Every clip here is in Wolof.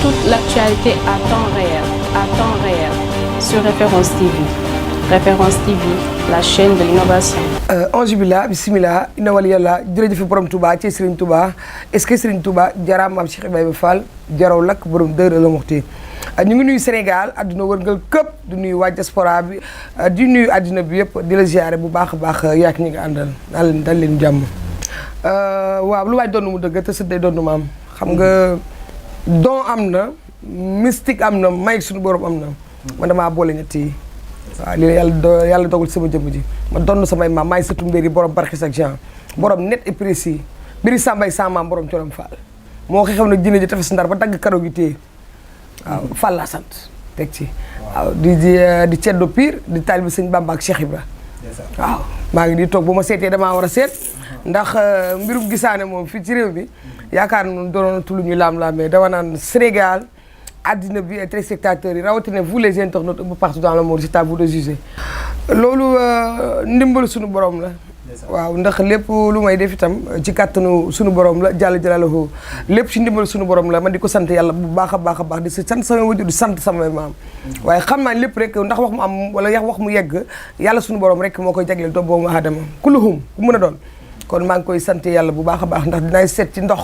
toute l'actualité à temps réel sur Référence TV. Référence TV, la chaîne de l'innovation. Ange billah bismillah inna wali yàlla jërëjëf borom Touba ci Serigne Touba est-ce que Serigne Touba jaraam maam Cheikh Ibrahima Fall jaraw lakk borom dër la moxti ñu ngi nuyu Sénégal adduna wërngal këpp di nuyu waa diaspora bi di nuyu adduna bi yëpp di la ziare bu baax a baax yaak ñi nga àndal dal leen jàmm waaw lu waay doon mu dëgg te sëddee doon maam xam nga don am na mystique am na may suñu borom am na man damaa boole ñett yi waaw lii yàlla dogal sama jëmm ji ma donn samay maam maay sëtu mbir yi borom barxis ak Jean borom net et précis mbiri sàmbay sa maam borom corom Fall moo xew nag jinne ji tefes ndar ba dagg karo gi téye waaw Fall laa sant teg ci waaw di ceddo pire di taalibe sëñ Bamba ak Cheikh Ibra waaw maa ngi di toog bu ma seetee damaa war a seet ndax mbirum gisaane moom fii ci réew mi yaakaar noonu doonoon tulu ñu laam-laamee dama naan Sénégal àddina bi téléspectateurs yi rawatina vous les internautes un peu partout dans le monde c'est à vous de juger loolu ndimbalu suñu borom la waaw ndax lépp lu may def itam ci kàttanu suñu borom la jàll jalalahu lépp ci ndimbalu suñu borom la man di ko sant yàlla bu baax a baax a baax di sant sama wajur di sant sama maam waaye xam naa lépp rek ndax wax mu am wala wax mu yegg yàlla suñu borom rek moo koy jagleel doomu boobu aadama kulluhum ku mën a doon kon maa ngi koy sant yàlla bu baax a baax ndax dinaay seet ci ndox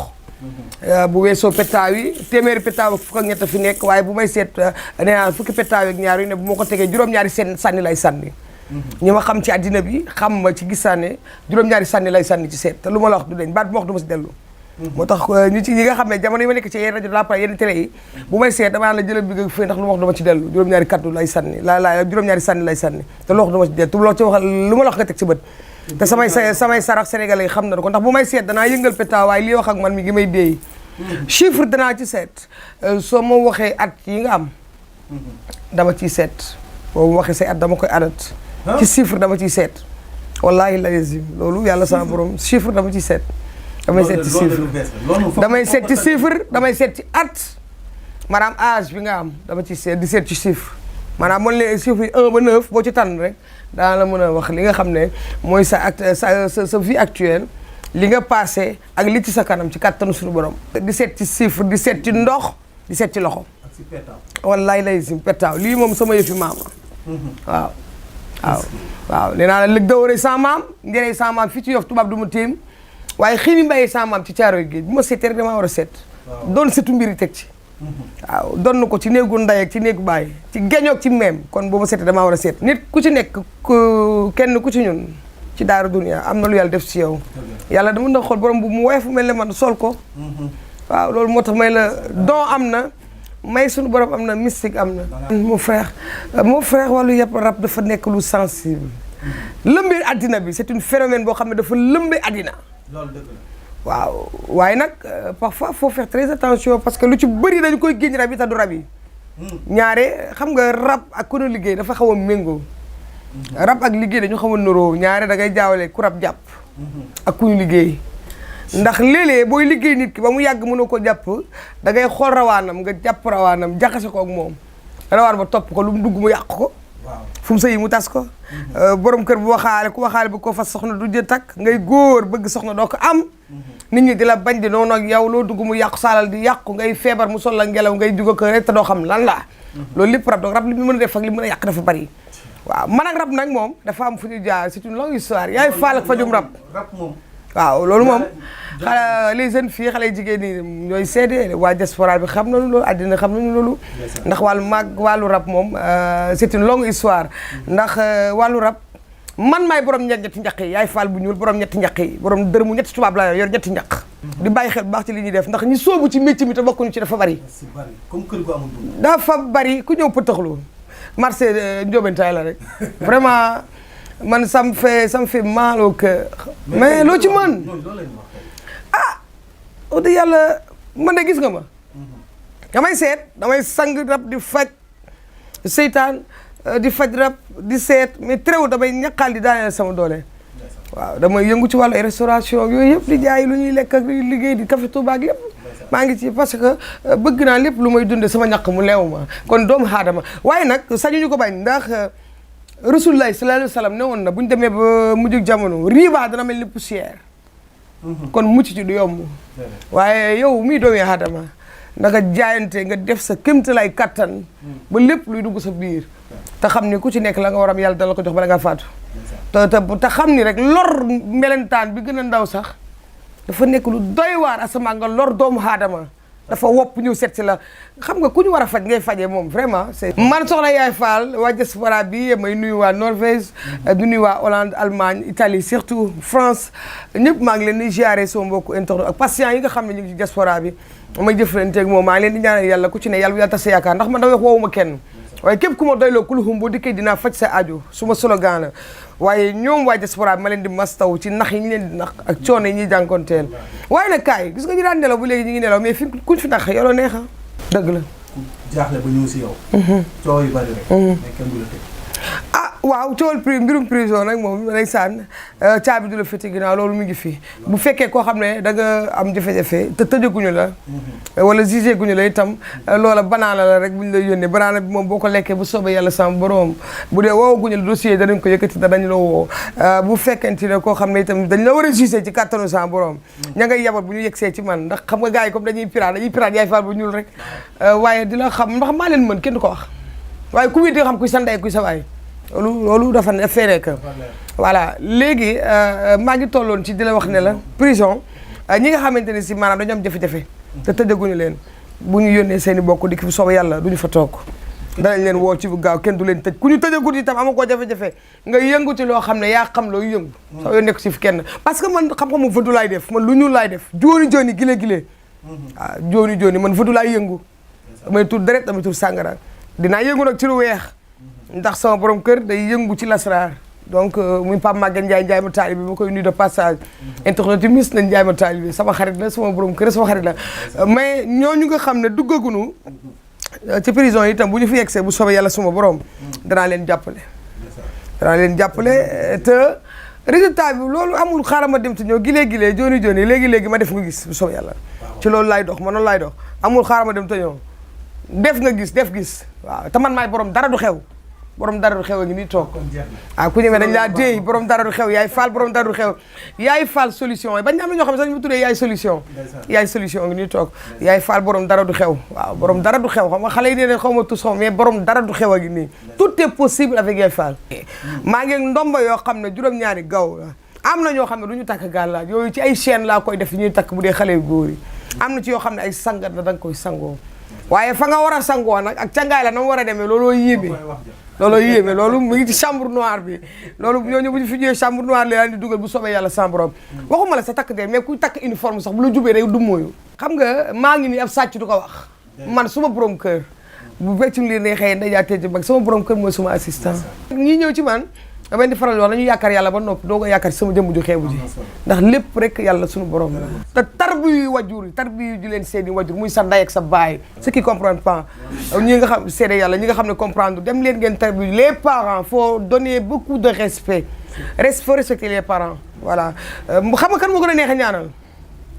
bu weesoo pétaaw yi téeméeri pétaaw ak fukk ak ñett fi nekk waaye bu may seet nee naa fukki pétaaw ak ñaar yu ne bu ma ko tegee juróom-ñaari sànni lay sànni ñi ma xam ci àddina bi xam ma ci gisaane juróom-ñaari sànni lay sànni ci seet te lu ma la wax du deñ baat bu ma wax du ma si dellu moo tax ñi nga xam ne jamono yi ma nekk ci yenn rajo la pare yenn télé yi bu may seet damaa la jëlal bi nga fay ndax lu ma wax du ma ci dellu juróom-ñaari kaddu lay sànni juróom-ñaari sànni lay sànni te lu wax du ma ci dellu te loo ci wax lu ma la wax nga teg ci bët te samay sarax sénégalais yi xam na ko ndax bu may seet danaa yëngal pétaaw waaye lii wax ak man mi ngi may déey chiffre danaa ci seet soo ma waxee at yi nga am dama ciy seet boo ma waxee say at dama koy adat ci chiffre dama ciy seet wallahi lazim loolu yàlla sama borom chiffre dama ciy seet damay seet ci chiffre damay seet ci chiffre damay seet ci at maanaam âge bi nga am dama ciy seet di seet ci chiffre maanaam mën leen chiffre yi 1 ba 9 boo ci tànn rek daana la mën a wax li nga xam ne mooy sa vie actuelle li nga passé ak li ci sa kanam ci kàttanu suñu borom di seet ci chiffre di seet ci ndox di seet ci loxo wallaay lay sim pettaaw lii moom sama yëfi maama waaw nee naa la lëg dawaree sa maam ngeree sa maam fii ci Yoff tubaab du ma téem waaye xii ni mbayee sa maam ci Caaroy Géej bu ma seetee rek damaa war a seet doon seetu mbiri teg ci waaw donn ko ci néegu ndey ak ci néegu baay ci geñoog ci meem kon boo ma seetee damaa war a seet nit ku ci nekk kenn ku ci ñun ci daaru dunya am na lu yàlla def ci yow yàlla dama na xool borom bu mu woyof mel ne man sol ko waaw loolu moo tax may la don am na may suñu borom am na mystique am na mon frère wàllu yëpp rab dafa nekk lu sensible lëmbee addina bi c'est une phénomène boo xam ne dafa lëmbee addina loolu dëgg la waaw waaye nag parfois faut faire très attention parce que lu ci bëri dañu koy génn rab yi te du rab yi ñaare xam nga rab ak ku nu liggéey dafa xaw a méngoo rab ak liggéey dañu xaw a noroo ñaare da ngay jaawale ku rab jàpp ak ku ñu liggéey ndax léeg-léeg booy liggéey nit ki ba mu yàgg mënoo ko jàpp da ngay xool rawaanam nga jàpp rawaanam jaxase ko ak moom rawaan ba topp ko lu mu dugg mu yàq ko fu mu sëyi mu tas ko borom kër bu waxaale ku waxaale bu ko fas soxna du jë takk ngay góor bëgg soxna doo ko am nit ñi di la bañ di noonu ak yow loo dugg mu yàqu saalal di yàqu ngay feebar mu sol la ngelaw ngay dugg ko rek te doo xam lan la loolu lépp rab donc rab li mu mën a def ak li mu mën a yàq dafa bari waaw man ak rab nag moom dafa am fu ñu jaar c'est une longue histoire yaay faal ak fajum rab waaw loolu moom xale les jeunes filles xale jigéen ñi ñooy seede waa diaspora bi xam nañu loolu àddina xam nañu loolu ndax wàllu rab moom c'est une longue histoire ndax wàllu rab man maay borom ñetti njaq yi yaay faal bu ñuul borom ñetti njaq yi borom dërëmu ñetti tubaab laa yor ñetti njaq di bàyyi xel bu baax ci li ñuy def ndax ñi soobu ci métier mi te bokkuñu ci dafa bari dafa bari ku ñëw pëtaxlu marché Ndiobentaay la rek vraiment man ça me fait mal au cœur mais loo ci mën wax dëgg yàlla man de gis nga ma damay seet damay sang rab di faj seytaan di faj rab di seet mais terew damay ñaqaal di daaneel sama doole waaw damay yëngu ci wàllu restauration yooyu yëpp di jaay lu ñuy lekk ak liggéey di café Touba ak yëpp maa ngi ci parce que bëgg naa lépp lu may dunde sama ñaq mu leew ma kon doomu aadama waaye nag sañuñu ko bañ ndax Rasulullah sallallahu alayhi wa sallam ne woon na bu ñu demee ba mujjug jamono riba dana mel ni poussière kon mucc ci du yomb waaye yow mii doomu aadama na nga jaayante nga def sa kéemtalaay kattan ba lépp luy dugg sa biir te xam ni ku ci nekk la nga war am yàlla dala ko jox bala ngaa faatu te xam ni rek lor melentaan bi gën a ndaw sax dafa nekk lu doy waar asamaan nga lor doomu aadama dafa wopp ñëw seet si la xam nga ku ñu war a faj ngay fajee moom vraiment c'est man soxna Yaay Fall waa diaspora bi may nuyu waa Norvège du nuyu waa Hollande Allemagne Italie surtout France ñëpp maa ngi leen di ziare sama mbokku internet ak patients yi nga xam ne ñu ngi ci diaspora bi may jëflanteeg moom maa ngi leen di ñaanal yàlla ku ci ne yàlla bu yàlla tas sa yaakaar ndax man da wax woowuma kenn waaye képp ku ma doyloo ku lu xum boo dikkee dinaa faj sa aju su ma slogan la waaye ñoom waa diaspora bi ma leen di mastaw ci nax yi ñu leen di nax ak coono yi ñuy jànkoonteel waaye nag kaay gis nga ñu daan nelaw bu léegi ñu ngi nelaw mais fi kuñ fi nax yoroo neexa dëgg la jaaxle ba ñëw si yow coow yu bari rek mais kenn du la tëj waaw coowal mbirum prison nag moom ndeysaan caabi du la féete ginnaaw loolu mu ngi fi bu fekkee koo xam ne da nga am jafe-jafe te tëjaguñu la wala jugé guñu la itam loola banaana la rek bu ñu lay yónnee banaana bi moom boo ko lekkee bu soobee yàlla sama borom bu dee woowaguñu la dossier danañ ko yëkkati te dañ la woo bu fekkente ne koo xam ne itam dañ la war a jugé ci kattanu sama borom ña ngay yabal bu ñu yegsee ci man ndax xam nga gars yi comme dañuy pirate Yaay Fall bu ñuul rek waaye di la xam ndax maa leen mën kenn du ko wax waaye ku wéet di nga xam kuy sa ndey kuy sa baay loolu dafa ne feeree que voilà léegi maa ngi tolloon ci di la wax ne la prison ñi nga xamante ne si maanaam dañu am jafe-jafe te tëjaguñu leen bu ñu yónnee seen i bokk di fi soobee yàlla duñu fa toog danañ leen woo ci bu gaaw kenn du leen tëj ku ñu tëjagut itam ama koo jafe-jafe nga yëngu ci loo xam ne yaa xam looy yëngu soo yoo nekk si fi kenn parce que man xam-xamu fëdu laay def man lu ñuul laay def jooni gile waaw jooni man fëdu laay yëngu damay tur deret damay tur sàngara dinaa yëngu nag ci lu weex ndax sama borom kër day yëngu ci lasraar donc muy Pape Maguette Ndiaye ma taalibe bi ma koy nuyu de passage internet yi mis nañ Ndiaye ma taalibe bi sama xarit la sama borom kër sama xarit la mais ñooñu nga xam ne duggagunu ci prison yi itam bu ñu fi yegsee bu soobee yàlla suma borom danaa leen jàppale te résultat bi loolu amul xaaral ma dem te ñëw gilee jooni léegi ma def nga gis bu soobee yàlla ci loolu laay dox man noonu laay dox amul xaaral ma dem te ñëw def gis waaw te man maay borom dara du xew borom dara du xew a ngi nii toog ku ñëwee dañ laa déey borom dara du xew Yaay Fall borom dara du xew Yaay Fall solution bañ am na ñoo xam ne sax ñu tuddee yaay solution ngi nii toog Yaay Fall borom dara du xew waaw borom dara du xew xam nga xale yi nee ne xaw ma tous xaw mais borom dara du xew a ngi nii tout est possible avec Yaay Fall maa ngi ndomba yoo xam ne juróom-ñaari gaw am na ñoo xam ne du ñu takk gàllaaj yooyu ci ay chaîne laa koy def ñuy takk bu dee xale yu góor yi am na ci yoo xam ne ay sangat la da nga koy sangoo waaye fa nga war a sangoo nag ak cangaay la na mu war a demee looloo yéeme loolu mu ngi ci chambre noire bi loolu ñooñu bu ñu fi ñëwee chambre noire la di dugal bu soobee yàlla sans borom waxuma la sa takk de mais kuy takk uniforme sax bu la jubee rek du mooyu xam nga maa ngi nii ab sàcc du ko wax man suma borom kër bu feccum li ne xëy ndajaatee ci mag sama borom kër mooy suma assistant ñii ñëw ci man damay di faral wax nañu yaakaar yàlla ba noppi doo ko yaakaar ci sama jëmm ju xeebu ji ndax lépp rek yàlla suñu borom la te tarbiyu wajur tarbiyu ji leen seeni wajur muy sa ndey ak sa baay ceux qui comprennent pas ñi nga xam seede yàlla ñi nga xam ne comprendre dem leen ngeen tarbiyu les parents faut donner beaucoup de respect faut respecter les parents voilà xam nga kan moo gën a neex a ñaanal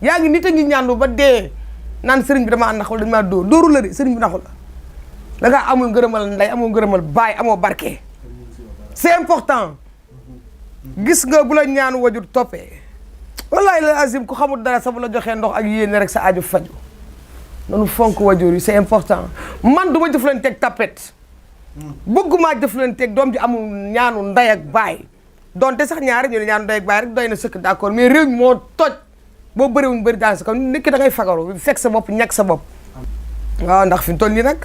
yaa ngi nit a ngi ñaanlu ba dee naan sëriñ bi dama ànd naxul dañu maa dóoru la de sëriñ bi naxul la da ngaa amul ngërëmal ndey amul ngërëmal baay amoo barke c'est important gis nga bu la ñaan wajur toppee wallahi la azim ku xamul dara sa bu la joxee ndox ak yéene rek sa aju faju noonu fonk wajur yi c'est important man du ma jëflanteeg tapet bëgguma jëflanteeg doom ji amul ñaanu ndey ak baay donte sax ñaari ñu ne ñaanu ndey ak baay rek doy na sëkk d'accord mais réew mi moo toj boo bëriwuñ bëri dans sa kaw nit ki da ngay fagaru fekk sa bopp ñàkk sa bopp waaw ndax fi mu toll nii nag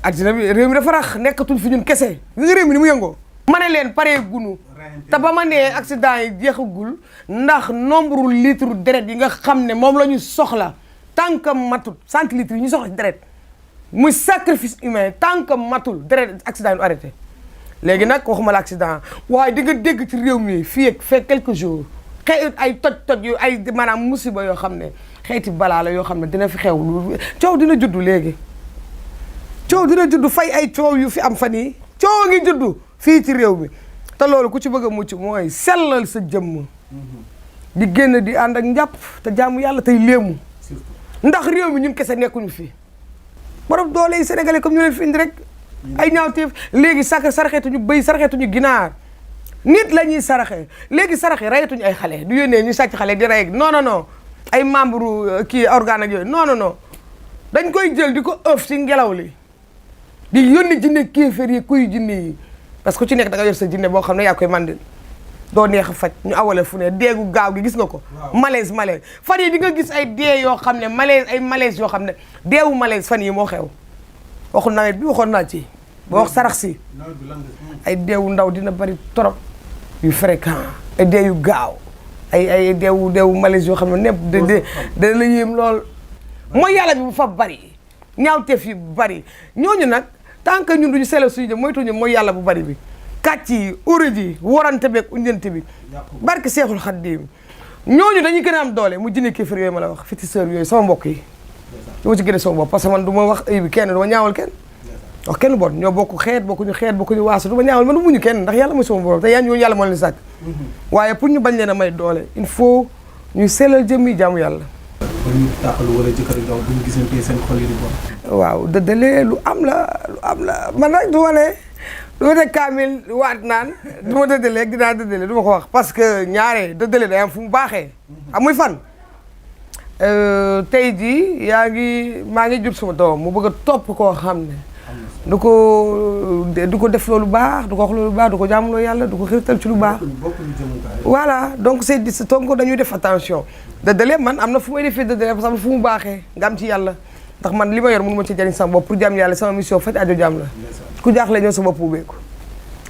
addina bi réew mi dafa rax nekkatul fi ñun kese li nga réew mi ni mu yëngoo ma ne leen paree gunu te ba ma nee accident yi jeexagul ndax nombre litre deret yi nga xam ne moom la ñu soxla tant que matul centilitres yi ñu soxla deret muy sacrifice humain tant que matul deret accident yi nu arrêté léegi nag waxuma la accident waaye di nga dégg ci réew mi fii ak fekk quelques jours xëy ay toj yu ay maanaam musiba yoo xam ne xeeti balaa la yoo xam ne dina fi xew coow dina juddu léegi coow dina juddu fay ay coow yu fi am fan yi coow ngi juddu fii ci réew mi te loolu ku ci bëgg a mucc mooy sellal sa jëmm di génn di ànd ak njàpp te jaamu yàlla tey léemu ndax réew mi ñun kese nekkuñu fi borom doole yi sénégalais comme ñu leen fi indi rek ay ñaawteef léegi saraxeetuñu bëy saraxeetuñu ginaar nit la ñuy saraxe léegi saraxe rayatuñu ay xale du yónnee ñu sàcc xale di rey non ay membre kii organe ak yooyu non dañ koy jël di ko ëf si ngelaw li di yónni jinne kéeféer yi kuy jinne yi parce que ci nekk da nga yor sa jinne boo xam ne yaa koy mandil doo neex a faj ñu awale fu ne deegu gaaw gi gis nga ko malaise fan yi di nga gis ay dee yoo xam ne malaise yoo xam ne deewu malaise fan yi moo xew waxul nawet bi waxoon naa ci ba wax sarax si ay deewu ndaw dina bari trop yu fréquent ay dee yu gaaw ay deewu malaise yoo xam ne nepp dana la yéem lool mooy yàlla bi bu fa bari ñaawteef yi bu bari ñooñu nag tant que ñun duñu selo suñu jëm moytuñu mooy yàlla bu bari bi kàcc yi urée ji warante beeg unjante bi barke Seexul Xaddiim ñooñu dañuy gën a am doole mu jinne kéefar yooyu ma la wax féticheur yooyu sama mbokk yi du ma ci gën a sama bopp parce que man du ma wax ay bi kenn du ma ñaawal kenn wax kenn bon ñoo bokk xeet bokkuñu waasu du ma ñaawal man du muñu kenn ndax yàlla mooy sama borom te yaa ñooñu yàlla moo leen sàkk waaye pour ñu bañ leen a may doole il faut ñuy sellal jëmmi jaamu yàlla ba ñu tàqalu wala jëkkër jaw bu ñu gisantee seen xol yi di bon waaw dëddale lu am la man nag du ma ne kaamil waat naan du ma dëddale dinaa dëddale du ma ko wax parce que ñaare dëddale day am fu mu baaxee amuy fan tey jii maa ngi jur suma doom mu bëgg a topp koo xam ne du ko def loolu baax du ko wax loolu baax du ko jaamuloo yàlla du ko xirtal ci lu baax voilà donc c'est donc dañuy def attention dëddale man am na fu may defee dëddale parce que am na fu mu baaxee nga am ci yàlla ndax man li ma yor mënu ma ci jariñ sama bopp pour jaam yàlla sama mission faj aajo jaam la ku jaaxle ñëw sa bopp ubbeeku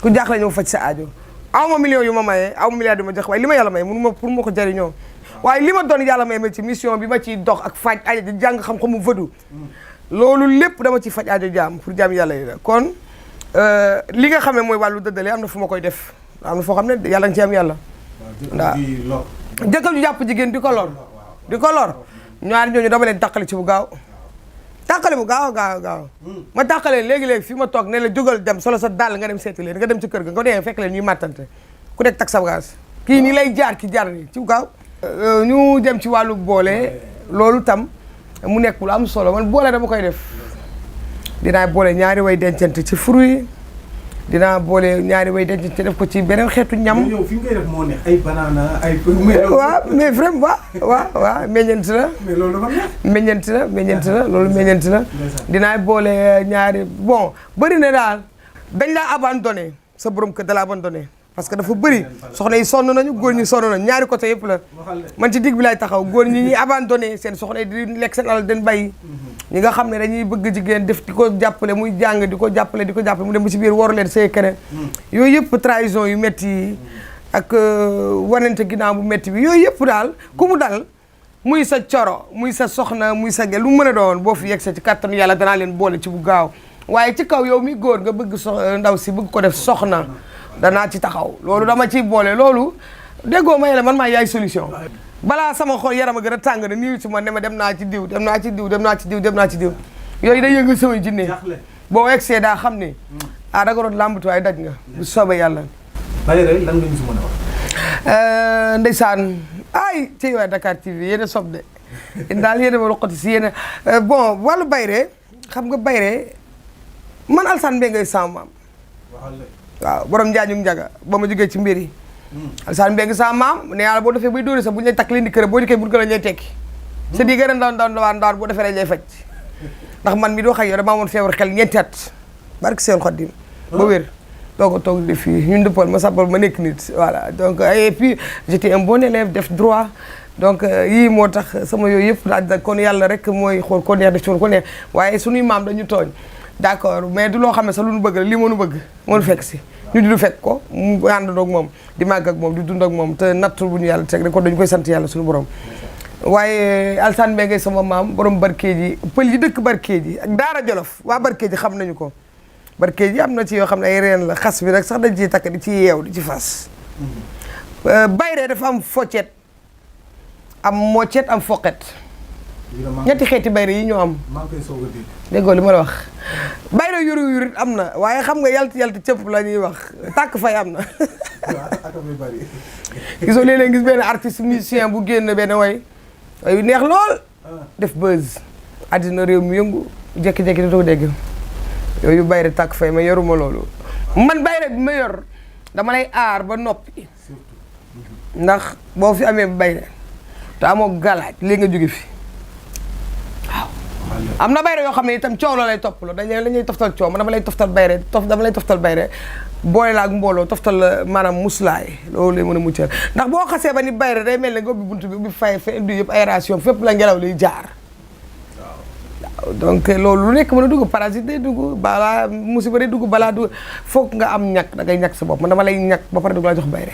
ku jaaxle ñëw faj sa aajo aw ma millions yu ma mayee aw ma milliards yu ma jox waaye li ma yàlla may mënu ma pour ma ko jariñoo waaye li ma doon yàlla may ma ci mission bi ma ciy dox ak faj aajo di jàng xam-xamu vëdu loolu lépp dama ci faj aajo jaam pour jaam yàlla yi la kon li nga xam ne mooy wàllu dëddale am na fu ma koy def am na foo xam ne yàlla nga ci am yàlla waaw jëkkër ju jàpp jigéen di ko lor ñaari ñooñu dama leen tàqale ci bu gaaw ma tàqalee léegi-léegi fii ma toog ne la jógal dem solo sa dàll nga dem seeti leen nga dem ci kër ga nga dee fekk leen ñuy màttante ku nekk tak sa bagage kii nii lay jaar ki jaar nii ci bu gaaw ñu dem ci wàllu boole loolu tam mu nekk lu am solo man boole dama koy def dinaa boole ñaari way dencante ci fruit dinaa boole ñaari way dencante def ko ci beneen xeetu ñam. yow fi ngay def moo neex ay banana ay. waaw mais vraiment waaw meññeent la. mais loolu dafa meññeent la loolu meññeent la. dinaa boole ñaari bon bëri na daal dañ laa abandonné sa borom kër da la abandonné. parce que dafa bëri soxna yi sonn nañu góor ñi sonn nañu ñaari côté yëpp la man ci digg bi laay taxaw góor ñi ñuy abandonné seen soxna yi di lekk seen alal den bàyyi ñi nga xam ne dañuy bëgg jigéen def di ko jàppale muy jàng di ko jàppale mu dem ba ci biir waru leen sëy keneen yooyu yëpp trahison yu métti yi ak wanante ginnaaw bu métti bi yooyu yëpp daal ku mu dal muy sa coro muy sa soxna muy sa gel lu mën a doon boo fi yegg sa ci kàttanu yàlla danaa leen boole ci bu gaaw waaye ci kaw yow mi góor nga bëgg ndaw si bëgg ko def soxna danaa ci taxaw loolu dama ciy boole loolu déggoo ma yàlla man maa yaay solution balaa sama xol yaram a gën a tàng na nii ci man ne ma dem naa ci diw yooyu day yëngal samay jinne boo egsee daa xam ne da nga doon làmbatu waaye daj nga bu soobee yàlla Bayre lan nga ñu si mën a wax ndeysaan ay ci waa Dakar TV yéen a sob de daal yéen a ma loqati si yéen a bon wàllu Bayre xam nga Bayre man Alassane Mbengue ngay sama maam waaw borom njaañu njaga ba ma jógee ci mbir yi Alassane Mbengue sama maam ne yàlla boo defee bay dóori sax bu ñu lay takk leen di kër boo dikkee bu la ñuy tekki c'est di gën a ndawaan boo defee lañ lay faj ndax man mi doo xëy yow dama amoon feebar xel ñeenti at barke seen Xaadim ba wér toog di fii ñun dëppal ma sappal ma nekk nit voilà donc et puis j'étais un bon élève def droit donc yii moo tax sama yooyu yëpp daal kon yàlla rek mooy xool ko neex def ci ko neex waaye suñuy maam dañu tooñ d'accord mais du loo xam ne sax lu nu bëgg la lii moo nu bëgg moo nu fekk si ñu di du fekk ko mu àndandoo ak moom di màgg ak moom di dund ak moom te nattu bu ñu yàlla teg rek kon dañu koy sant yàlla suñu borom waaye Alassane Mbengue sama maam borom Barkéji pël yi dëkk Barkéji ak Daara Jolof waa Barkéji xam nañu ko Barkéji am na ci yoo xam ne ay reen la xas bi rek sax dañ ciy takk di ci yeew di ci fas Bayre dafa am foccet am moccet am foqet ñetti xeeti bayre yi ñoo am maa ngi koy soog a dégg déggoo li ma la wax bayre yurit am na waaye xam nga yalti cëpp la ñuy wax tàkk fay am na gisoo léeg-léeg gis benn artiste musicien bu génn benn way yu neex lool def buzz àddina réew mi yëngu jékki-jékki doo dégg yooyu bayre tàkk fay ma yoruma loolu man bayre bi ma yor dama lay aar ba noppi ndax boo fi amee bayre te amoo galaaj léegi nga jóge fi am na bayre yoo xam ne itam coow la lay topp la dañuy toftal coow man dama lay toftal bayre dama lay toftal bayre boole la ak mbooloo toftal la maanaam muslaay loolu lay mën a muccal ndax boo xasee ba ni bayre day mel ne nga ubbi buntu bi ubbi fay fa indi yëpp aération fépp la ngelaw liy jaar waaw donc loolu lu nekk mën a dugg parasite day dugg balaa musiba day dugg balaa dugg foog nga am ñàkk da ngay ñàkk sa bopp man dama lay ñàkk ba pare dugg laa jox bayre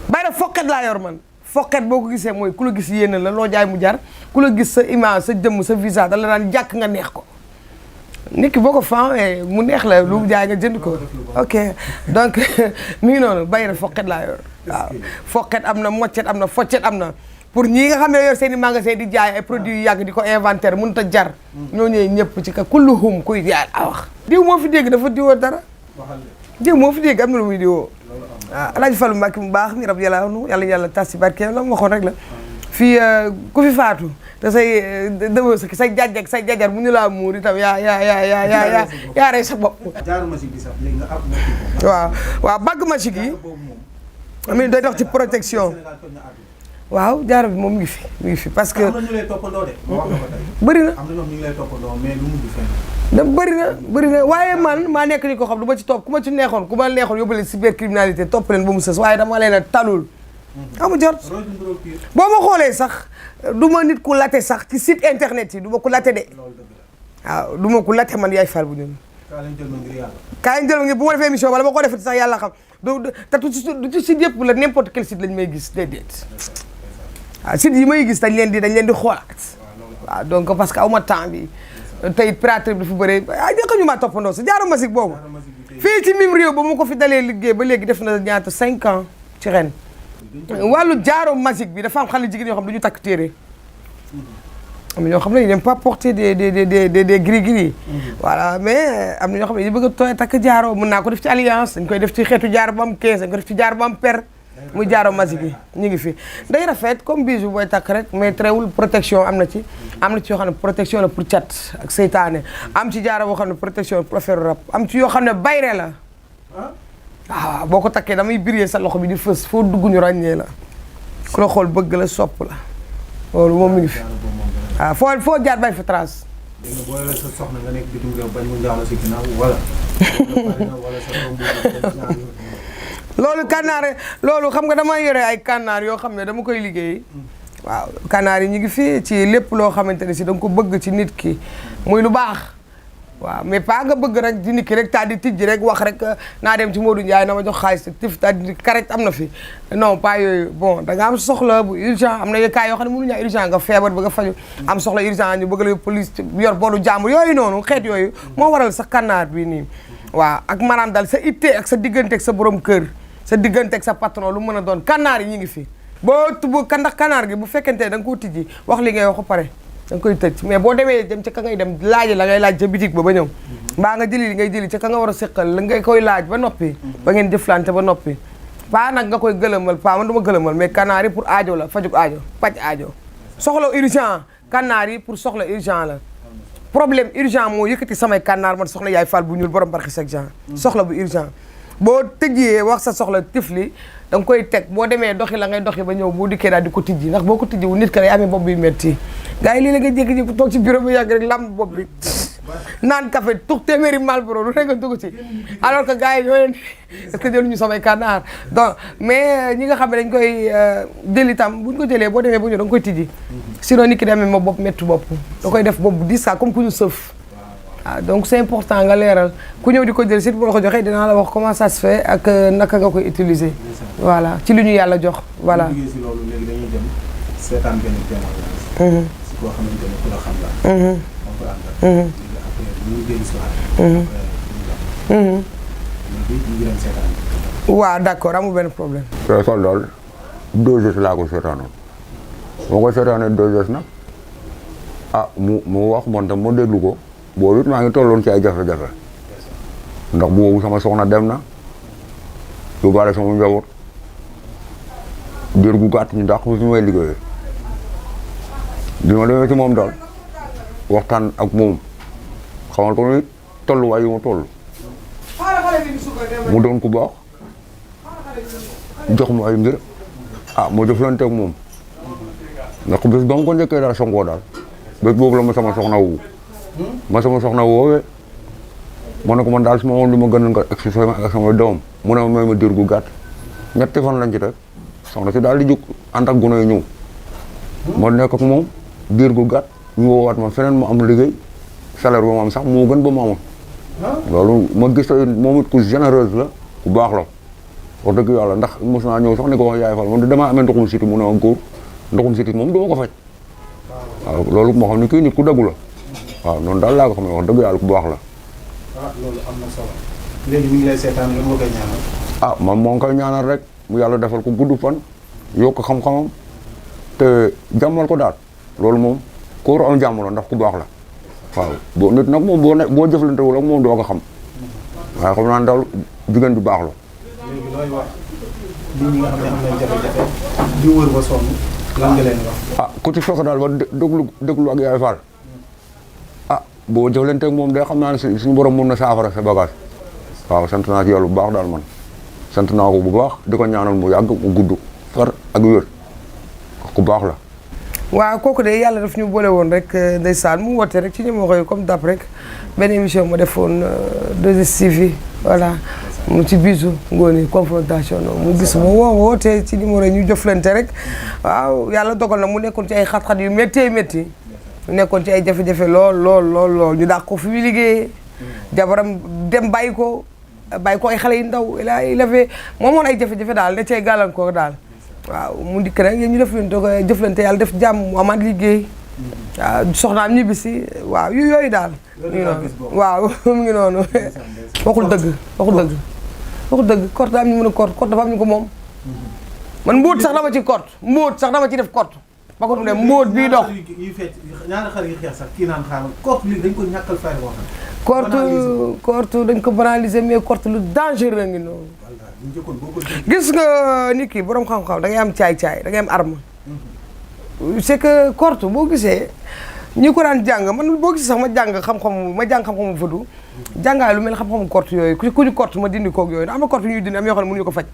bayre foqet laa yor man foqet boo ko gisee mooy ku la gis yéene la loo jaay mu jar ku la gis sa image sa jëmm sa visa da la daan jàkk nga neex ko nit ki boo ko fawee mu neex la lu jaay nga jënd ko ok donc mi ngi noonu bayre foqet laa yor waaw foqet am na moccet am na foccet am na pour ñii nga xam ne yor seen i magasin di jaay ay produits yu yàgg di ko inventaire mënut a jar ñoo ñëwee ñëpp ci ka kulluhum kuy jaay a wax diw moo fi dégg dafa diwoo dara diw moo fi dégg am na lu muy diwoo waaw Alaaji Fallu Mbàkke mu baax mi rab yàlla tas si barke la mu waxoon rek la fii ku fi faatu te say dëboo say jajjak say jajar bu ñu laa muur itam yaa rey sa bopp waaw bagg magique yi amin doy dox ci protection waaw jaaro bi moom mi ngi fi parce que am na ñu lay toppandoo de wax nga ko tey bëri na am na ñoom ñu ngi lay toppandoo mais lu mujj fenn da bëri na waaye man maa nekk ni ko xam du ma ci topp ku ma ci neexoon ku ma neexoon yóbbu leen cybercriminalité topp leen ba mu sës waaye dama leen a talul amu jot boo ma xoolee sax du ma nit ku late sax ci site internet yi du ma ku late de waaw du ma ku late man Yaay Fall bu ñun kaa leen jël ma ngir bu ma defee émission wala ma ko defee sax yàlla xam te du ci site yëpp la n'importe quel site lañ may gis déedéet waaw site yi may gis dañ leen di xoolaat waaw donc parce que aw ma temps bi tey piraterie bi dafa bëre jëkka ñu maa toppandoo sa jaaro musique boobu fii ci mim réew ba mu ko fi dalee liggéey ba léegi def na ñaata 5 ans ci ren wàllu jaaro musique bi dafa am xale jigéen yoo xam du ñu takk téere am na ñoo xam ne ils n'aiment pas porter des gris-gris voilà mais am na ñoo xam ne ñu bëgg a tooy takk jaaro mën naa ko def ci alliance dañ koy def ci xeetu jaaro ba am kees dañ ko def ci jaaro ba am per muy jaaro magique yi ñu ngi fi day rafet comme bijou booy takk rek mais tréwul protection am na ci yoo xam ne protection la pour cat ak seytaane am ci jaaro boo xam ne protection pour affaire rab am ci yoo xam ne bayre la waaw boo ko takkee damay biree sa loxo bi di fës foo dugg ñu ràññee la ku la xool bëgg la sopp la loolu moom mi ngi fi waaw foo jaar bay fa trace dégg nga booy sa soxna nga nekk bitim réew bañ mu njaalo si ginnaaw wala loolu kànnaar loolu xam nga dama yore ay kànnaar yoo xam ne dama koy liggéey waaw kànnaar yi ñu ngi fii ci lépp loo xamante ne si da nga ko bëgg ci nit ki muy lu baax waaw mais pas nga bëgg rek di nit ki rek taa di tijji rek wax rek naa dem ci Modou Ndiaye na ma jox xaalis tif taa di karek am na fi non pas yooyu bon da nga am soxla bu urgent am na cas yoo xam ne mënu ñaa urgent nga feebar bëgg a faju am soxla urgent ñu bëgg la police yor boolu jàmbur yooyu noonu xeet yooyu moo waral sa kànnaar bi nii waaw ak maanaam daal sa ittee ak sa digganteeg sa borom kër sa digganteeg sa patron lu mën a doon kànnaar yi ñu ngi fi boo ndax kànnaar gi bu fekkente da nga koo tijji wax li ngay wax ba pare da nga koy tëj mais boo demee dem ca ka ngay dem laaj la ngay laaj ca bitig ba ñëw mbaa nga jëli li ngay jëli ca ka nga war a séqal la ngay koy laaj ba noppi ba ngeen jëflante ba noppi paa nag nga koy gëlëmal paa man du ma gëlëmal mais kànnaar yi pour aajo la fajuk aajo paj aajo soxla urgent kànnaar yi pour soxla urgent la problème urgent moo yëkkati samay kànnaar man soxla Yaay Fall bu ñuul borom barxis ak genre soxla bu urgent boo tëjee wax sa soxla tifli da nga koy teg boo demee doxi la ngay doxi ba ñëw boo dikkee daal di ko tijji ndax boo ko tijji wu nit ka day amee bopp bi metti gars yi lii la nga jékki-jékki toog ci bureau bi yàgg rek lamb bopp bi naan café tux téeméeri Marlboro lu rek nga dugg ci alors que gars yi ñoo leen est-ce que jëluñu samay kànnaar donc mais ñi nga xam ne dañ koy jël itam buñ ko jëlee boo demee ba ñëw da nga koy tijji sinon nit ki day amee ma bopp métti bopp da koy def bopp bu dis comme ku ñu sëf waaw donc c'est important nga leeral ku ñëw di ko jël si boo la ko joxee dinaa la wax comment ça se fait ak naka nga koy utiliser voilà ci li ñu yàlla jox voilà. bu ñu si loolu léegi dañuy dem seetaan benn témoignage. si koo xamante ne ku la xam la. comprendre nga. après ñu dellu si waat. léegi ñu ngi dem seetaan. waaw d'accord amul benn problème. kon loolu 2 heures laa ko seetaanoon moo ko seetaanee 2 heures nag ah mu wax man tam ma déglu ko. boobu it maa ngi tolloon ci ay jafe-jafe ndax boobu sama soxna dem na yóbbaale sama njaboot diir gu gàtt ñu dàq fi may liggéeyee bi ma demee ci moom daal waxtaan ak moom xamal ko ni tolluwaay yu ma toll mu doon ku baax jox ma ay mbir ma jëflante ak moom ndax bés ba mu ko njëkkee daal songoo daal bés boobu la ma sama soxna wu ma sama soxna woowee ma ne ko man daal su ma woon lu ma gënoon nga egsi ak sama doom mu ne ma may ma diir gu gàtt ñetti fan lañ ci teg soxna si daal di jóg ànd ak gune yi ñëw ma nekk ak moom diir gu gàtt ñu woowaat ma feneen ma am liggéey salaire ba ma am sax moo gën ba ma amoon loolu ma gis moom it ku généreuse la ku baax la wax dëgg yàlla ndax mos naa ñëw sax ni ko wax yaay Fall man damaa amee ndoxum siti mu ne ma góor ndoxum siti moom duma ko faj waaw loolu moo xam ne kii nit ku dëggu la waaw noonu daal laa ko xam ne wax dëgg yàlla ku baax la loolu am na solo léegi mi ngi lay seetaan lan moo koy ñaanal man moo ngi koy ñaanal rek mu yàlla defal ko gudd fan yokk xam-xamam te jàmmal ko daal loolu moom ku war a am jàmm la ndax ku baax la waaw boo nit nag moom boo jëflantewul ak moom doo ko xam waaye xam naa daal jigéen bu baax la. léegi looy wax nit ñi nga xam ne am nañ jafe-jafe di wër ba sonn lan nga leen wax. ku ci fekk daal ba déglu ak yaay Fall boo jëflanteeg moom day xam naa ne suñu borom mun na saafara sa bagage waaw sant naa ci yàlla bu baax daal man sant naa ko bu baax di ko ñaanal mu yàgg mu gudd far ak wér ku baax la. waaw kooku de yàlla daf ñu boole woon rek ndeysaan mu woote rek ci numéro yi comme dap rek benn émission ma defoon 2STV voilà mu ci bisu ngoone confrontation mu gis mu woote ci numéro yi ñu jëflante rek waaw yàlla dogal na mu nekkoon ci ay xat-xat yu méttee métti mu nekkoon ci ay jafe-jafe lool ñu dàq ko fi mu liggéeyee jabaram dem bàyyi ko ay xale yu ndaw il avait moomoon ay jafe-jafe daal da cay gàllankoor daal waaw mu dikk nag yéen ñu jëflante yàlla def jàmm mu amaat liggéey waaw soxnaam ñibbisi waaw yooyu daal mu ngi noonu waaw mu ngi noonu waxul dëgg kort daa am ñu mën a kort dafa am ñu ko moom man mbóot sax dama ci kort mbóot sax dama ci def kort ba ko mu ne mbóot bii dox ñaari xale yi xeex sax kii naan xaaral kort li dañ ko ñàkkal fay wax kort dañ ko banaliser mais kort lu dangereux ngi noonu gis nga nit ki borom xam-xam da ngay am caay-caay da ngay am arme c'est que kort boo gisee ñi ko daan jàng man boo gisee sax ma jàng xam-xamu fëdu jàngaay lu mel xam-xamu kort yooyu ku ñu kort ma dindi koog yooyu am na kort yu ñuy dindi am yoo xam ne mënuñu ko faj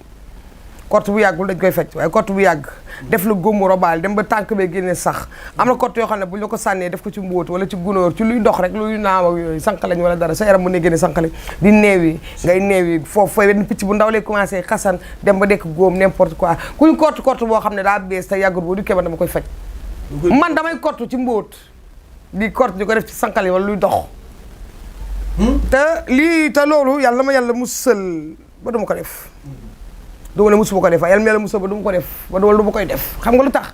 kort bu yàggul dañ koy faj waaye kort bu yàgg def la góomu robaal dem ba tànk bee génne sax am na kort yoo xam ne buñ la ko sànnee def ko ci mbóot wala ci gunóor ci luy dox rek luy naaw ak yooyu sànqalañ wala dara sa yaram mën ne génne sànqalañ di neewi ngay neewi foofu fay benn picc bu ndaw lay commencé xasan dem ba dekk góom n'importe quoi kuñ kort boo xam ne daa bees te yàggul boo di keba dama koy faj man damay kort ci mbóot di kort di ko def ci sànqalañ wala luy dox te loolu yàlla ma yàlla musal ba duma ko def du ma ne musuma ko def yàlla ma yàlla musal ba du ma ko def ba du ma koy def xam nga lu tax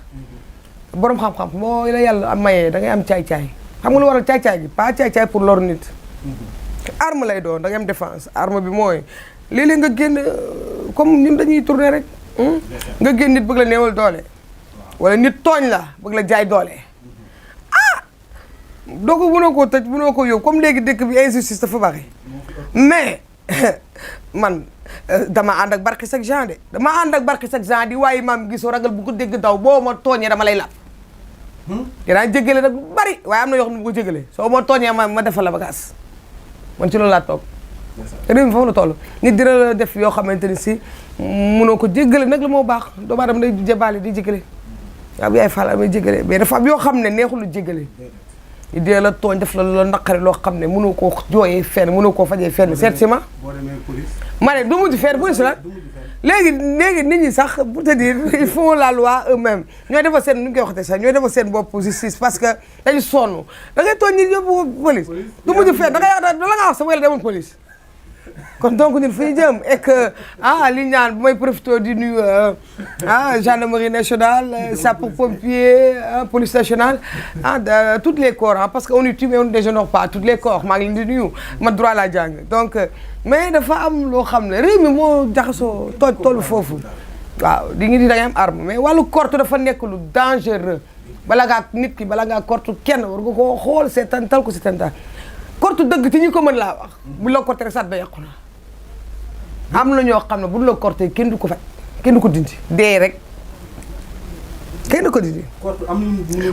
borom xam-xam moo la yàlla am mayee da ngay am caay-caay xam nga lu waral caay-caay gi pas caay-caay pour lor nit arme lay doon da ngay am défense arme bi mooy léeg-léeg nga génn comme ñun dañuy tourner rek nga génn nit bëgg la néewal doole wala nit tooñ la bëgg la jaay doole doo ko mënoo koo tëj mënoo ko yóbbu comme léegi dëkk bi injustice dafa bari mais man dama ànd ak barki sak Jean de dama ànd ak barki sak Jean di waaye maam gisoo ragal bu ko dégg daw boo ma tooñee dama lay làpp dinaa jégale nag bu bari waaye am na yoo xam ne bu ko jégalee soo ma tooñee ma defal la bagaas man ci loolu laa toog réew mi foofu la toll nit dina la def yoo xamante ni si mënoo ko jégale nag la moo baax doomu aadama day jébaale di jégale waaw yaay Fall may jégale mais dafa am yoo xam ne neexul lu jégale ñu dee la tooñ def la naqari loo xam ne mënoo koo jooyee fenn mënoo koo fajee fenn seet si ma ma ne du mujj fenn police la léegi nit ñi sax pour te dire ils font la loi eux-mêmes ñooy defal seen nu ñu koy waxte sax ñooy defal seen bopp justice parce que dañu sonn da ngay tooñ nit yóbbu police du mujj fenn da nga wax sa wela demoon police kon donc ñun fu ñu jëm et que li ñaan bu may profité di nuyu gendarmerie nationale sapeurs-pompiers police nationale de tous les corps parce que on est tue mais on ne déshonore pas tous les corps maa ngi leen di nuyu ma droit laa jàng donc mais dafa am loo xam ne réew mi moo jaxasoo tollu foofu waaw di ngi di da ngay am arme mais wàllu korte dafa nekk lu dangereux bala ngaa korte kenn war nga koo xool seetantal ko seetantal korte dëgg ci ñi ko mën laa wax bu la korte rek saat ba yàqu na am na ñoo xam ne bu la korte kenn du ko faj kenn du ko dindi dee rek kenn du ko dindi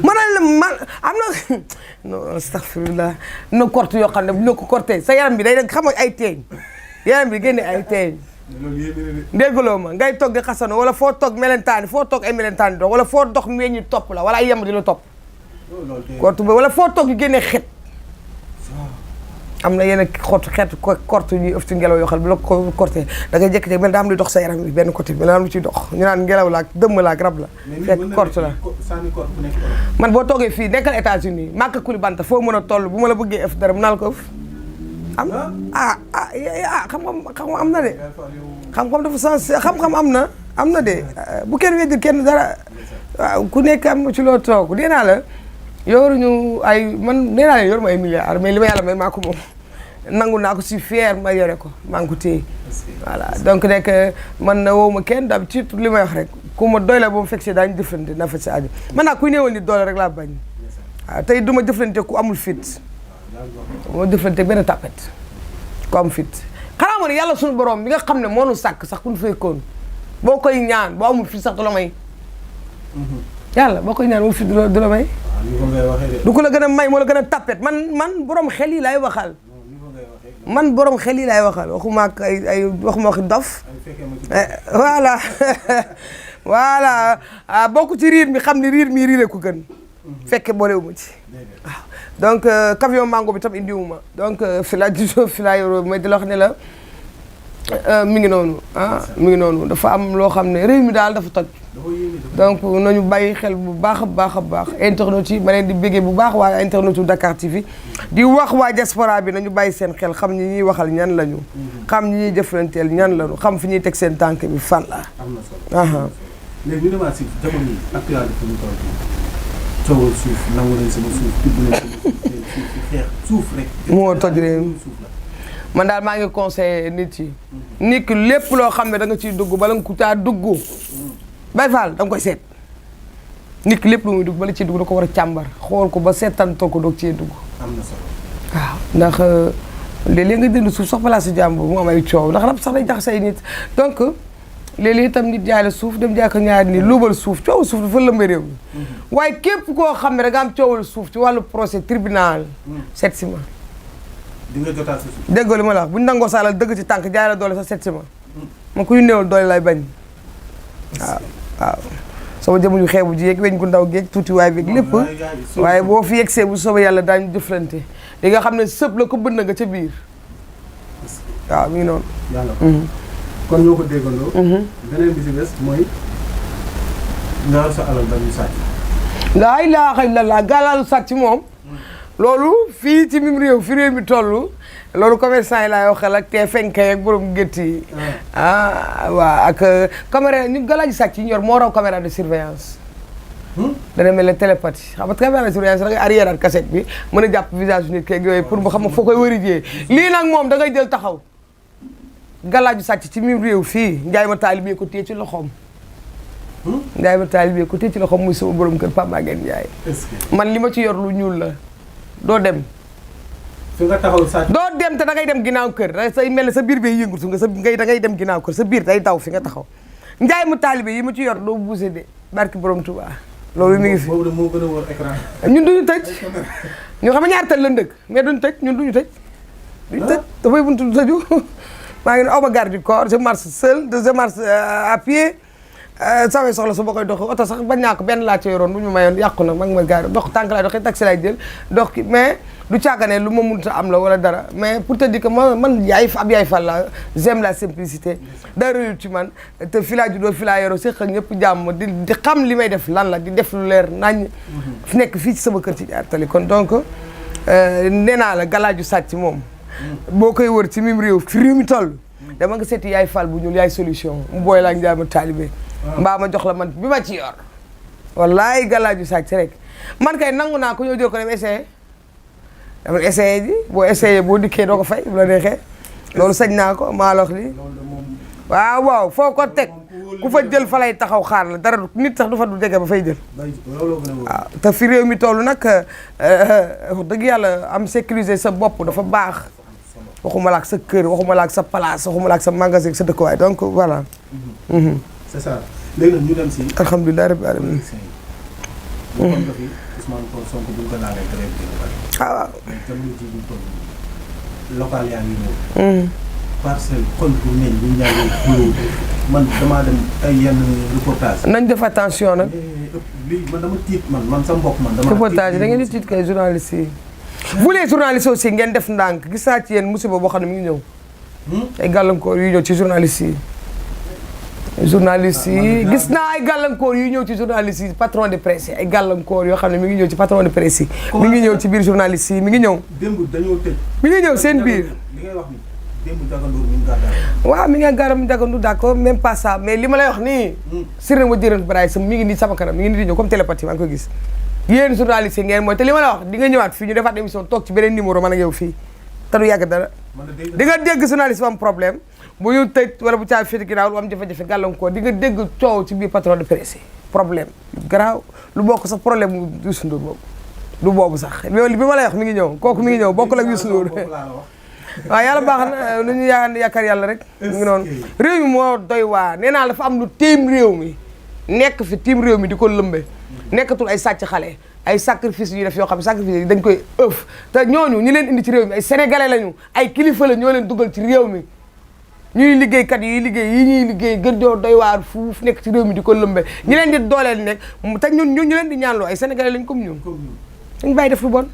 man am na non astaghfirullah na korte yoo xam ne bu la ko korte sa yaram bi day nag xam nga ay teeñ yaram bi génne ay teeñ déggaloo ma ngay toog di xasano wala foo toog melentaan foo toog ay melentaan dox wala foo dox meññi topp la wala ay yem di la topp korte ba wala foo toog yu génnee xet am na yenn xeetu korte ñuy ëf ci ngelaw yoo xam ne bu la ko korte da ngay jékki-jékki mel daa am luy dox sa yaram bi benn côté bi la am lu ciy dox ñu naan ngelaw la ak dëmm la ak rab la fekk korte la man boo toogee fii nekkal États-Unis Maka Koulibantang foo mën a toll bu ma la bëggee ëf dara mu naa la ko ëf am xam-xam am na de xam-xam dafa sens xam-xam am na de bu kenn weddil kenn dara waaw ku nekk am ci loo toog nee naa la yoruñu ay man nee naa leen yor ma ay milliards mais li ma yàlla may maa ko moom nangu naa ko si fier ma yore ko maa ngi ko téye voilà donc nekk man na woo ma kenn d'habitude li may wax rek ku ma doy la ba mu fekk si daañu jëflante na fa si aju man naa kuy néewal nit doole rek laa bañ waaw tey du ma jëflante ku amul fit ma jëflante benn tapet ku am fit xanaa ma ne yàlla suñu borom bi nga xam ne moo nu sàkk sax ku ñu fekkoon boo koy ñaan boo amul fit sax du la may yàlla boo koy ñaan moom fit du la may du ko la gën a may moo la gën a tapet man borom xel yi laay waxal man borom xel yi laay waxal waxuma ak ay waxuma waxi dof voilà voilà bokk ci riir mi xam ne riir mi riire ko gën fekke boolewuma ci waaw donc camion mango bi tam indiwuma donc fi laa juddoo fi laa yoroo may di la wax ne la mi ngi noonu mi ngi noonu dafa am loo xam ne réew mi daal dafa toj donc nañu bàyyi xel bu baax a baax a baax internet yi ma leen di béggee bu baax waa internet yu Dakar TV di wax waa diaspora bi nañu bàyyi seen xel xam ñi ñuy waxal ñan lañu xam ñi ñuy jëflanteel ñan lañu xam fi ñuy teg seen tànk bi fan la am na solo léegi ñu demaat si jamono yi actualité fi ñu toll nii coowal suuf nangu nañ sama suuf tibb nañ sama suuf xeex suuf rek moo toj réew mi man daal maa ngi conseillé nit yi nit ki lépp loo xam ne da nga ciy dugg bala nga ko caa dugg Baye Fall da nga koy seet nit ki lépp lu muy dugg bala ciy dugg da ko war a càmbar xool ko ba seetantoo ko doog cee dugg am na solo waaw ndax léeg-léeg nga jënd suuf sax place jàmbur mu am ay coow ndax rab sax day jax say nit donc léeg-léeg itam nit jaay la suuf dem jaay ko ñaari nit luubal suuf coow suuf dafa lëmbe réew mi waaye képp koo xam ne da nga am coowal suuf ci wàllu procès tribunal seet si ma di nga jotaat sa suuf déggoo li ma la wax bu ñu nangoo saalal dëgg ci tànk jaay la doole sa seet si ma man ku ñu néewal doole lay bañ waaw sama jëmu ñu xeebu ji yeeg weñ gu ndaw geeg tuuti waay beeg lépp waaye boo fi yegsee bu soobee yàlla daañu jëflante li nga xam ne sëb la ko bënn nga ca biir waaw mi ngi noonu yàlla kon ñoo ko déggandoo beneen bi si des mooy nga sa alal dañu sàcc laa ilaaha illallaah gàllaalu sàcc moom loolu fii ci mim réew fi réew mi toll loolu commerçant yi laay waxal ak te fenkay ak borom gétt yi waaw ak caméra ñu galaaji sàcc yi ñu yor moo raw caméra de surveillance dana mel ne télépathie xam nga caméra de surveillance da ngay arrière at cassette bi mën a jàpp visage nit keeg yooyu pour mu xam foo koy wërijee lii nag moom da ngay jël taxaw galaaju sàcc ci mim réew fii Njaay ma taalibe ko téye ci loxoom Njaay ma taalibe ko téye ci loxoom muy sama borom kër Pape Maguette Ndiaye man li ma ci yor lu ñuul la doo dem fi nga taxaw sàcc doo dem te da ngay dem ginnaaw kër da say mel ne sa biir bee yëngatu nga sa ngay da ngay dem ginnaaw kër sa biir day daw fi nga taxaw Njaay mu taalibe yi ma ci yor doo bousee de barki borom Touba loolu mi ngi fi boobu moo gën a wër écran ñun duñu tëj ñu xam ñaari tëj lan dëkk mais duñu tëj ñun duñu tëj dafay buntu du tëju maa ngi ne aw ma garde du corps je marche seul je marche à pied samay soxla su ma koy dox oto sax bañ naa ko benn laa ci yoroon bu ñu mayoon yàqu nag maa ngi ma gaari dox tànk laay doxee taxi laay jël dox ki mais du càggane lu ma mënut a am la wala dara mais pour te dire que man yaay Fall la j'aime la simplicité daa rëyul ci man te fi laa juddoo fi laa yoroo séq ak ñëpp jàmm di xam li may def lan la di def lu leer nañ fi nekk fii ci sama kër ci Jaar Tali kon donc nee naa la galaaju sàcc moom boo koy wër ci mim réew fi réew mi toll dama nga seeti yaay Fall bu ñuul yaay solution mu booy laa njaay ma taalibe mbaa ma jox la man bi ma ci yor wallaay galaaju sàcc rek man kay nangu naa ko ñoo jël ko dem essayé dama essayé ji boo essayé boo dikkee doo ko fay bu la neexee loolu sañ naa ko maa lox li waaw foo ko teg ku fa jël fa lay taxaw xaar la dara nit sax du fa du jege ba fay jël waaw te fi réew mi toll nag wax dëgg yàlla am sécuriser sa bopp dafa baax waxuma la ak sa kër waxuma la ak sa place waxuma la ak sa magasin sa dëkkuwaay donc voilà c'est ça léegi nag ñu dem si alhamdulilah rabbil alamin kon nga fi Ousmane Sonko bu ñu ko laalee grève bi waaw jamono ji ñu toll local yaa ngi ñëw parcelle xol bu neñ bu ñaanee man damaa dem ay yenn reportage. nañ def attention nag. lii man dama tiit man sa mbokk man. dama reportage da ngeen di tiit kay journaliste yi. vous les journalistes aussi ngeen def ndànk gis naa ci yéen musiba boo xam ne mi ngi ñëw. ay gàllankoor yu ñëw ci journaliste yi. journaliste yi gis naa ay gàllankoor yu ñëw ci journaliste yi patron de presse yi ay gàllankoor yoo xam ne mi ngi ñëw ci patron de presse yi. mi ngi ñëw ci biir journaliste yi mi ngi ñëw. démb dañoo tëj. mi ngi ñëw seen biir. li ngay wax ni démb Dagandour mi ngi gàddaay. waaw mi ngi gàddaay Dagandour d'accord même pas ça mais li ma lay wax nii. sirén wa jërën baraay sam mi ngi nii sama kanam mi ngi nii di ñëw comme télépathie maa ngi koy gis. yéen journaliste yi ngeen mooy te li ma la wax di nga ñëwaat fii ñu defaat émission toog ci beneen numéro man ak yow fii te du yàgg dara di nga dégg journaliste bu am problème bu ñu tëj wala bu caa féeti ginnaaw lu am jafe-jafe gàllankoor di nga dégg coow ci biir patron de presse problème garaaw lu bokk sax problème mu Youssou Ndour boobu du boobu sax loolu bi ma lay wax mi ngi ñëw kooku mi ngi ñëw bokkul ak Youssou Ndour waaw yàlla baax na lu ñu yaakaar yàlla rek mu ngi noonu réew mi moo doy waa nee naa dafa am lu téem réew mi nekk fi tiim réew mi di ko lëmbe nekkatul ay sàcc xale ay sacrifice yu def yoo xam ne sacrifice yi dañ koy ëf te ñooñu ñi leen indi ci réew mi ay sénégalais lañu ay kilifa la ñoo leen dugal ci réew mi ñuy liggéeykat yi liggéey yi ñuy liggéey gën joo doy waar fuuf nekk ci réew mi di ko lëmbe ñi leen di dooleel nekk te ñun ñu leen di ñaanloo ay sénégalais lañ comme ñun dañ bàyyi def lu bon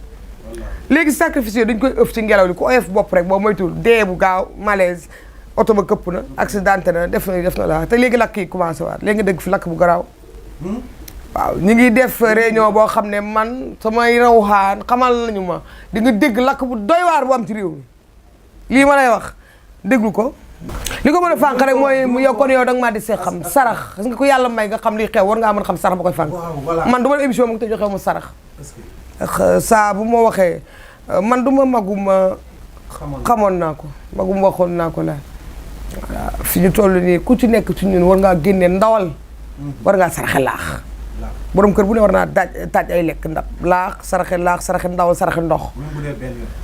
léegi sacrifice yooyu dañ koy ëf ci ngelaw li ku oyof bopp rek boo moytul dee bu gaaw malaise oto ba këpp na accidenté na def na la te léegi lakk yi commencé waat léegi nga dégg fi lakk bu garaaw waaw ñu ngi def réunion boo xam ne man samay rawxaan xamal nañu ma di nga dégg lakk bu doy waar bu am ci réew mi lii ma lay wax déglu ko li ko mën a fànq rek mooy yow kon yow da nga maa di see xam sarax gis nga ko yàlla may nga xam liy xew war ngaa mën xam sarax ba koy fànq man du ma émission mu ngi te joxew ma sarax saa bu ma waxee man du ma maguma xamoon naa ko magum waxoon naa ko la voilà fi ñu toll nii ku ci nekk ci ñun war ngaa génne ndawal war ngaa saraxe laax borom kër bu ne war naa taaj ay lekk ndab laax saraxe ndawal saraxe ndox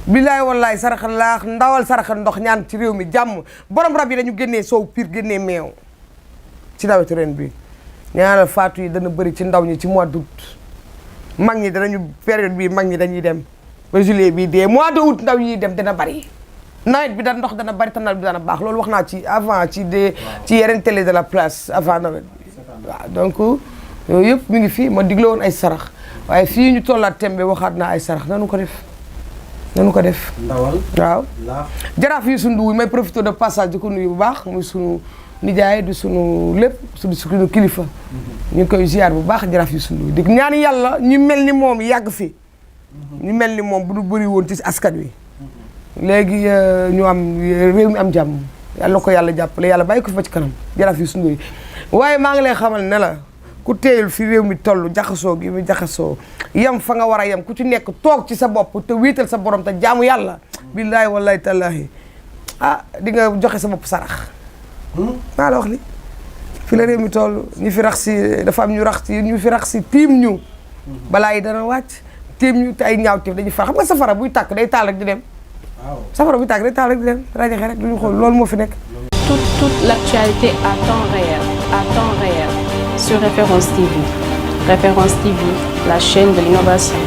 bilaay wallaay saraxe laax ndawal saraxe ndox ñaan ci réew mi jàmm borom rab yi dañu génnee soow piir génnee meew ci nawetu ren bi ñaanal faatu yi dana bëri ci ndaw ñi ci mois d'août mag ñi danañu période bii mag ñi dañuy dem ba juillet bii dee mois d'août ndaw yi dem dana bëri nawet bi da ndox dana bëri te nawet bi dana baax loolu wax naa ci avant ci yeneen télé de la place avant nawet bi waaw donc yooyu yëpp mi ngi fii ma digle woon ay sarax waaye fii ñu tollaat tembe waxaat naa ay sarax nanu ko def ndawal waaw jaraaf Youssou Ndour may profité de passage di ko nuyu bu baax muy sunu nijaay di sunu lépp sunu kilifa ñu ngi koy ziar bu baax jaraaf Youssou Ndour di ñaan yàlla ñu mel ni moom yàgg fi ñu mel ni moom bu ñu bëri woon ci askan wi léegi ñu am réew mi am jàmm yàlla ko yàlla jàppale yàlla bàyyi ko fi ba ci kanam jaraaf Youssou Ndour waaye maa ngi lay xamal ne la ku teeyul fi réew mi toll jaxasoo gi mu jaxasoo yem fa nga war a yem ku ci nekk toog ci sa bopp te wéetal sa borom te jaamu yàlla billaahi wallaahi tallaahi di nga joxe sa bopp sarax maa la wax li fi la réew mi toll ñu fi rax si dafa am ñu fi rax si tiim ñu balaa yi dana wàcc tiim ñu te ay ñaaw tiim dañuy far xam nga safara buy tàkk day taal rek di dem safara buy tàkk day taal rek di dem rajaxe rek duñu xool loolu moo fi nekk toute l'actualité à temps réel sur Référence TV. Référence TV, la chaîne de l'innovation.